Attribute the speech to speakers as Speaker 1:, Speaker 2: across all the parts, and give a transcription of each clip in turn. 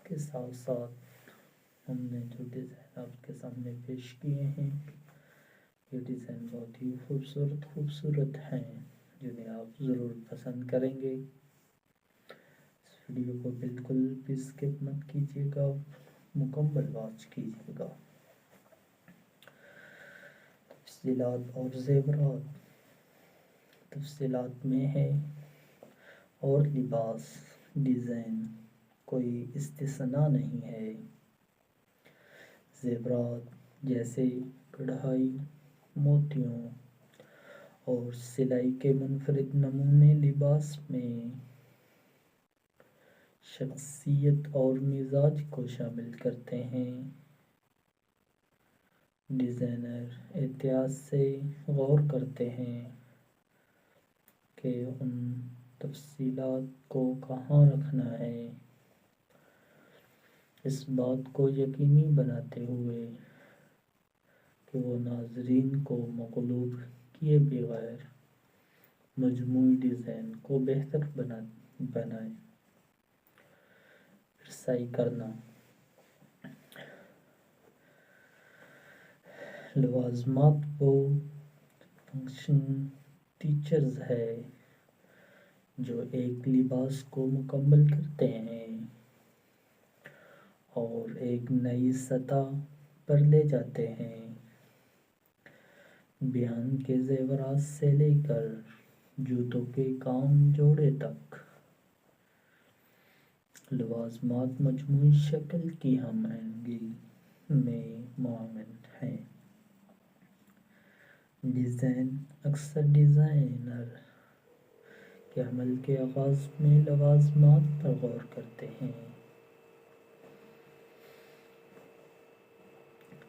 Speaker 1: کے ساتھ ساتھ ہم نے جو ڈیزائن آپ کے سامنے پیش کیے ہیں یہ ڈیزائن بہت ہی خوبصورت ہیں، جنہیں آپ ضرور پسند کریں گے۔ اس ویڈیو کو بالکل بھی اسکپ مت کیجیے گا، مکمل واچ کیجیے گا۔ تفصیلات اور زیورات تفصیلات میں ہے، اور لباس ڈیزائن کوئی استثناء نہیں ہے۔ زیورات جیسے کڑھائی، موتیوں اور سلائی کے منفرد نمونے لباس میں شخصیت اور مزاج کو شامل کرتے ہیں۔ ڈیزائنر احتیاط سے غور کرتے ہیں کہ ان تفصیلات کو کہاں رکھنا ہے، اس بات کو یقینی بناتے ہوئے کہ وہ ناظرین کو مغلوب کیے بغیر مجموعی ڈیزائن کو بہتر بنائیں۔ رسائی کرنا لوازمات وہ فنکشن ٹیچرز ہے جو ایک لباس کو مکمل کرتے ہیں اور ایک نئی سطح پر لے جاتے ہیں۔ بیان کے زیورات سے لے کر جوتوں کے کام جوڑے تک، لوازمات مجموعی شکل کی ہم آہنگی میں معاون ہیں۔ ڈیزائن اکثر ڈیزائنر کے عمل کے آغاز میں لوازمات پر غور کرتے ہیں،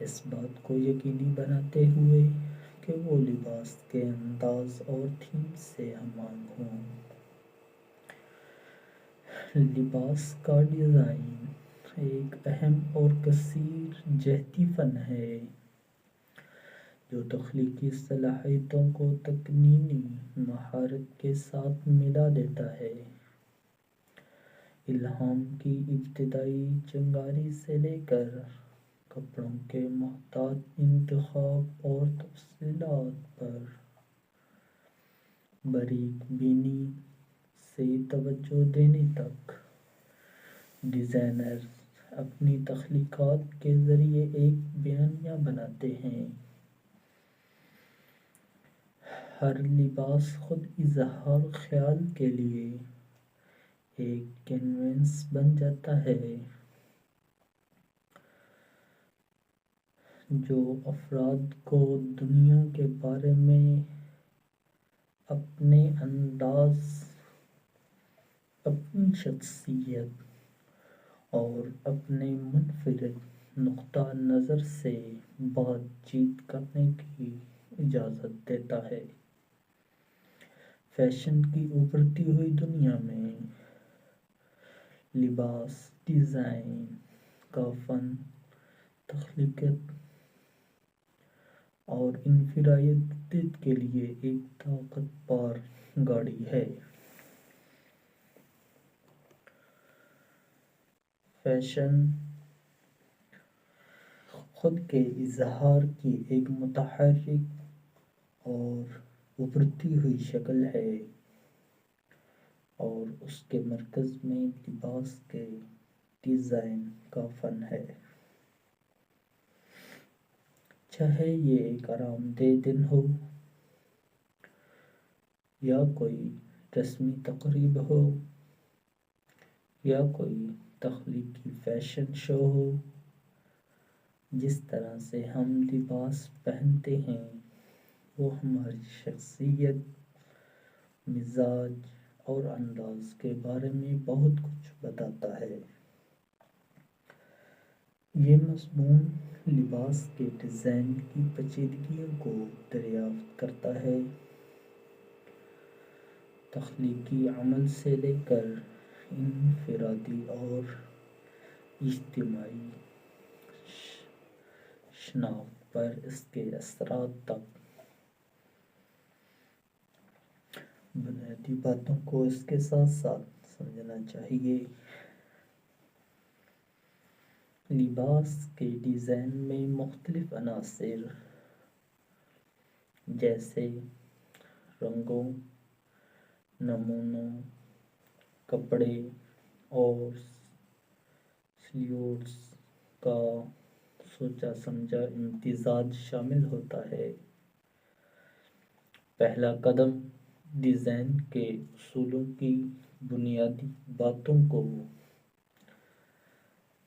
Speaker 1: اس بات کو یقینی بناتے ہوئے کہ وہ لباس کے انداز اور تھیم سے ہم آہنگ ہوں۔ لباس کا ڈیزائن ایک اہم اور کثیر جہتی فن ہے جو تخلیقی صلاحیتوں کو تکنینی مہارت کے ساتھ ملا دیتا ہے۔ الہام کی ابتدائی چنگاری سے لے کر کپڑوں کے محتاط انتخاب اور تفصیلات پر باریک بینی سے توجہ دینے تک، ڈیزائنرز اپنی تخلیقات کے ذریعے ایک بیانیہ بناتے ہیں۔ ہر لباس خود اظہار خیال کے لیے ایک کینوس بن جاتا ہے جو افراد کو دنیا کے بارے میں اپنے انداز، اپنی شخصیت اور اپنے منفرد نقطہ نظر سے بات چیت کرنے کی اجازت دیتا ہے۔ فیشن کی ابھرتی ہوئی دنیا میں لباس ڈیزائن کا فن تخلیقیت اور انفرادیت کے لیے ایک طاقت ور گاڑی ہے۔ فیشن خود کے اظہار کی ایک متحرک اور ابھرتی ہوئی شکل ہے، اور اس کے مرکز میں لباس کے ڈیزائن کا فن ہے۔ چاہے یہ ایک آرام دہ دن ہو یا کوئی رسمی تقریب ہو یا کوئی تخلیقی فیشن شو ہو، جس طرح سے ہم لباس پہنتے ہیں وہ ہماری شخصیت، مزاج اور انداز کے بارے میں بہت کچھ بتاتا ہے۔ یہ مضمون لباس کے ڈیزائن کی پیچیدگیوں کو دریافت کرتا ہے، تخلیقی عمل سے لے کر انفرادی اور اجتماعی شناخت پر اس کے اثرات تک۔ بنیادی باتوں کو اس کے ساتھ ساتھ سمجھنا چاہیے۔ لباس کے ڈیزائن میں مختلف عناصر جیسے رنگوں، نمونوں، کپڑے اور سلیوٹس کا سوچا سمجھا امتزاج شامل ہوتا ہے۔ پہلا قدم ڈیزائن کے اصولوں کی بنیادی باتوں کو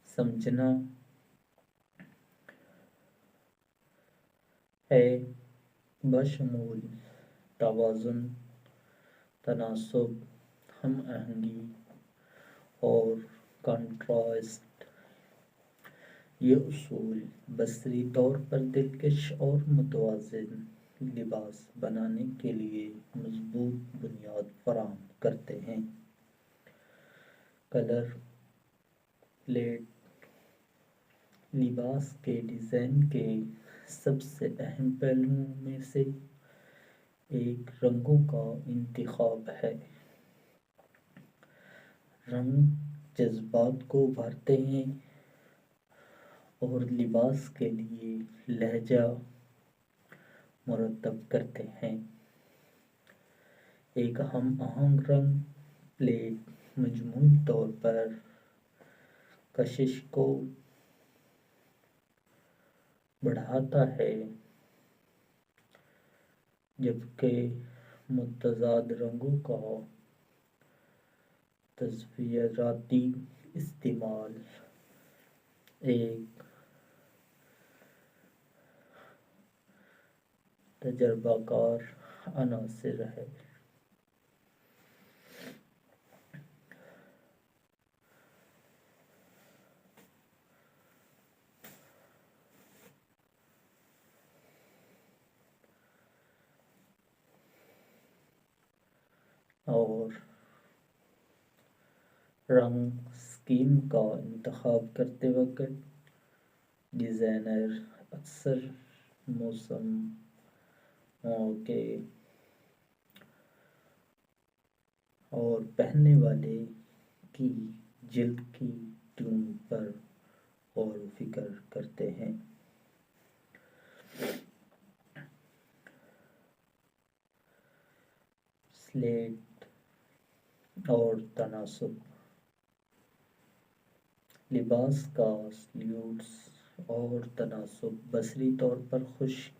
Speaker 1: سمجھنا ہے، بشمول توازن، تناسب، ہم آہنگی اور کنٹراسٹ۔ یہ اصول بصری طور پر دلکش اور متوازن لباس بنانے کے لیے مضبوط بنیاد فراہم کرتے ہیں۔ کلر پلیٹ لباس کے ڈیزائن کے سب سے اہم پہلوؤں میں سے ایک رنگوں کا انتخاب ہے۔ رنگ جذبات کو ابھارتے ہیں اور لباس کے لیے لہجہ مرتب کرتے ہیں۔ ایک ہم آہنگ رنگ پلیٹ مجموعی طور پر کشش کو بڑھاتا ہے، جبکہ متضاد رنگوں کا تصویراتی استعمال ایک تجربہ کار عنصر ہے۔ اور رنگ اسکیم کا انتخاب کرتے وقت ڈیزائنر اکثر موسم، موقع اور پہننے والے کی جلد کی ٹون پر غور و فکر کرتے ہیں۔ سلیٹ اور تناسب لباس کا سلیوٹس اور تناسب بصری طور پر خشک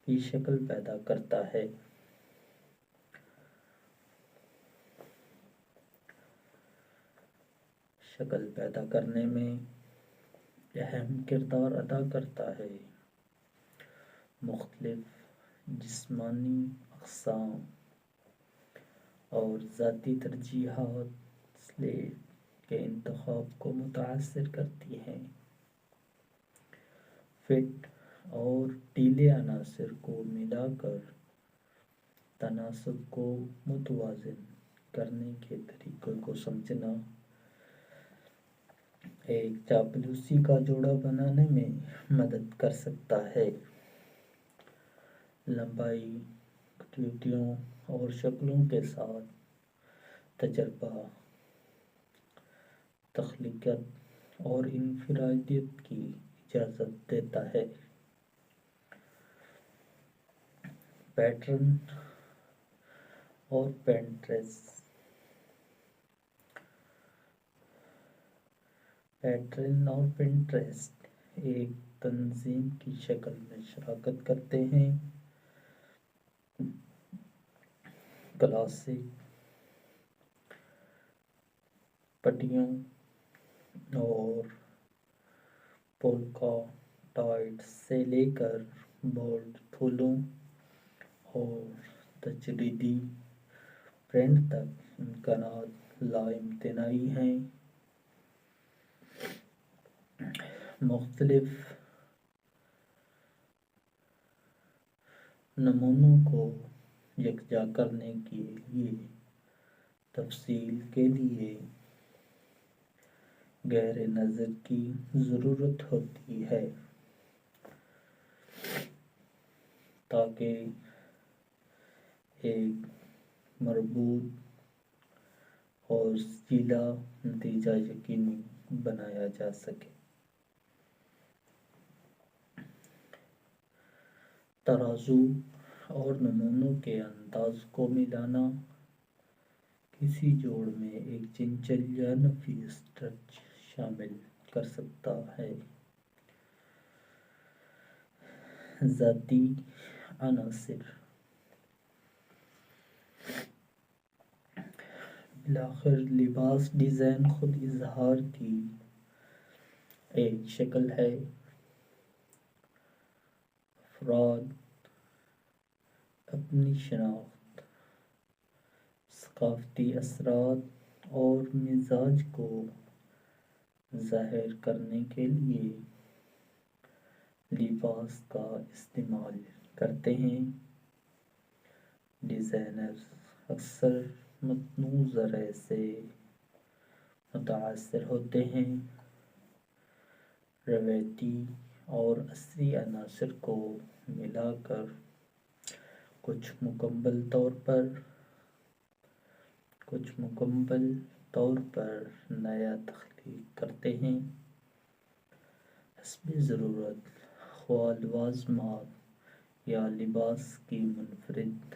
Speaker 1: کی شکل پیدا کرتا ہے۔ شکل پیدا کرنے میں اہم کردار ادا کرتا ہے۔ مختلف جسمانی اقسام اور ذاتی ترجیحات سلیٹ کے انتخاب کو متاثر کرتی ہیں۔ فٹ اور ڈھیلے عناصر کو ملا کر تناسب کو متوازن کرنے کے طریقے کو سمجھنا ایک چاپلوسی کا جوڑا بنانے میں مدد کر سکتا ہے۔ لمبائی، کٹوتیوں اور شکلوں کے ساتھ تجربہ، تخلیقیت اور انفرادیت کی اجازت دیتا ہے۔ پیٹرن اور پنٹریسٹ ایک تنظیم کی شکل میں شراکت کرتے ہیں۔ کلاسک پٹیوں اور پولکا ڈاٹس سے لے کر بولڈ پھولوں اور تجریدی پرنٹ تک امکانات لامتناہی ہیں۔ مختلف نمونوں کو یکجا کرنے کے لیے تفصیل کے لیے گہرے نظر کی ضرورت ہوتی ہے تاکہ ایک مربوط اور سچیدہ نتیجہ یقینی بنایا جا سکے۔ ترازو اور نمونوں کے انداز کو ملانا کسی جوڑ میں ایک چنچل یا نفیس ٹچ شامل کر سکتا ہے۔ ذاتی عناصر بالآخر لباس ڈیزائن خود اظہار کی ایک شکل ہے۔ افراد اپنی شناخت، ثقافتی اثرات اور مزاج کو ظاہر کرنے کے لیے لباس کا استعمال کرتے ہیں۔ ڈیزائنرز اکثر متنوع ذرائع سے متاثر ہوتے ہیں، روایتی اور عصری عناصر کو ملا کر کچھ مکمل طور پر نیا تخلیق کرتے ہیں۔ حسب ضرورت، خواہ لوازمات یا لباس کی منفرد